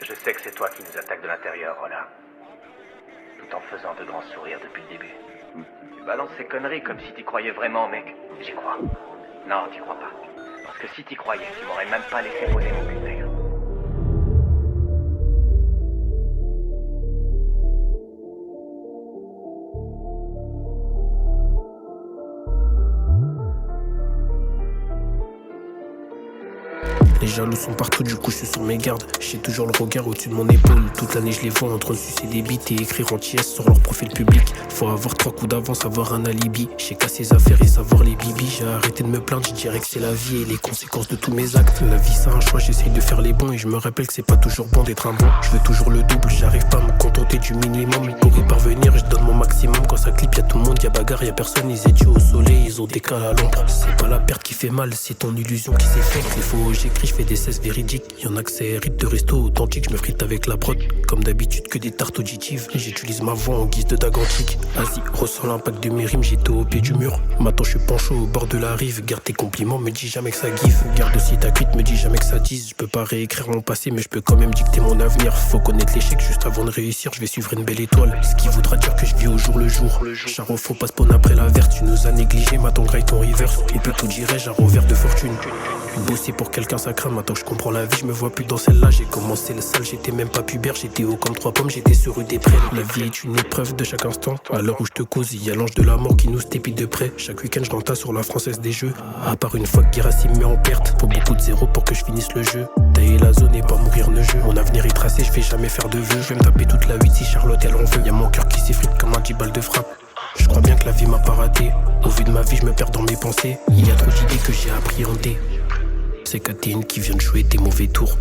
Je sais que c'est toi qui nous attaques de l'intérieur, Roland. Tout en faisant de grands sourires depuis le début. Tu balances ces conneries comme si t'y croyais vraiment, mec. J'y crois. Non, t'y crois pas. Parce que si t'y croyais, tu m'aurais même pas laissé poser mon butin. Les jaloux sont partout, du coup je suis sur mes gardes. J'ai toujours le regard au-dessus de mon épaule. Toute l'année je les vois en train de sucer des bites et écrire en TS sur leur profil public. Faut avoir 3 coups d'avance, avoir un alibi. J'ai cassé les affaires et savoir les bibis. J'ai arrêté de me plaindre, je dirais que c'est la vie et les conséquences de tous mes actes. La vie c'est un choix, j'essaye de faire les bons et je me rappelle que c'est pas toujours bon d'être un bon. Je veux toujours le double, j'arrive pas à me contenter du minimum. Pour y parvenir, je donne mon maximum. Quand ça clip, y'a tout le monde, y'a bagarre, y'a personne. Ils étaient au soleil, ils ont décalé à l'ombre. C'est pas la perte qui fait mal, c'est ton illusion qui s'effondre. Les faux, j'écris, je fais des cesses véridiques. Y'en a que c'est rythme de resto authentique, je me frite avec la prod. Comme d'habitude que des tartes auditives. J'utilise ma voix en guise de dague antique. Vas-y, ressens l'impact de mes rimes, j'étais au pied du mur. Maintenant je suis penché au bord de la rive. Garde tes compliments, me dis jamais que ça give. Garde aussi ta cuite, me dis jamais que ça dise. Je peux pas réécrire mon passé, mais je peux quand même dicter mon avenir. Faut connaître l'échec juste avant de réussir. Je vais suivre une belle étoile, ce qui voudra dire que je vis au jour le jour. Charo, faut pas spawn après la verte. Tu nous as négligé, maintenant graille ton reverse. Et puis tout dirais-je, un revers de fortune. Bosser pour quelqu'un ça craint, maintenant je comprends la vie, je me vois plus dans celle-là. J'ai commencé le sale, j'étais même pas pubère, j'étais haut comme 3 pommes, j'étais sur rue des prés. La vie est une épreuve de chaque instant. À l'heure où je te cause, il y a l'ange de la mort qui nous stépie de près. Chaque week-end je renta sur la française des jeux. À part une fois que Girassi me met en perte. Faut beaucoup de zéros pour que je finisse le jeu. Tailler la zone et pas mourir le jeu. Mon avenir est tracé, je vais jamais faire de vœux. Je vais me taper toute la 8 si Charlotte elle en veut. Y'a mon cœur qui s'effrite comme un 10 balles de frappe. Je crois bien que la vie m'a pas raté. Au vu de ma vie je me perds dans mes pensées. Il y a trop d'idées que j'ai appréhendées. C'est Catherine qui vient de jouer tes mauvais tours.